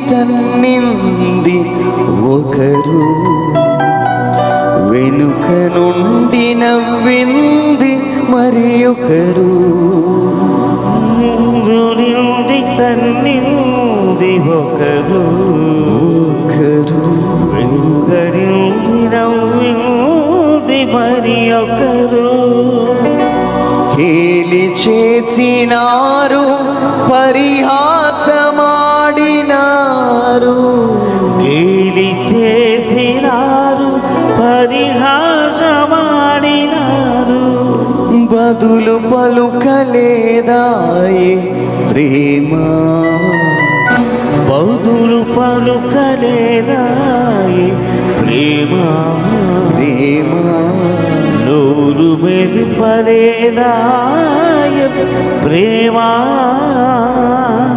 తన్నింది ఒకరు, వెనుక నుండి నవ్వింది మరి ఒకరు. ముందు నుండి తన్నింది ఒకరు, వెనుక నుండి నవ్వింది మరి ఒకరు. కేలి చేసినారు, పరిహాసమాడినారు, గేలి చేసినారు, పరిహాసమాడినారు. బదులు పలుకలేదాయే ప్రేమ, బదులు పలుకలేదాయే ప్రేమ. ప్రేమ నూరు మెరుపలేదాయ ప్రేమ.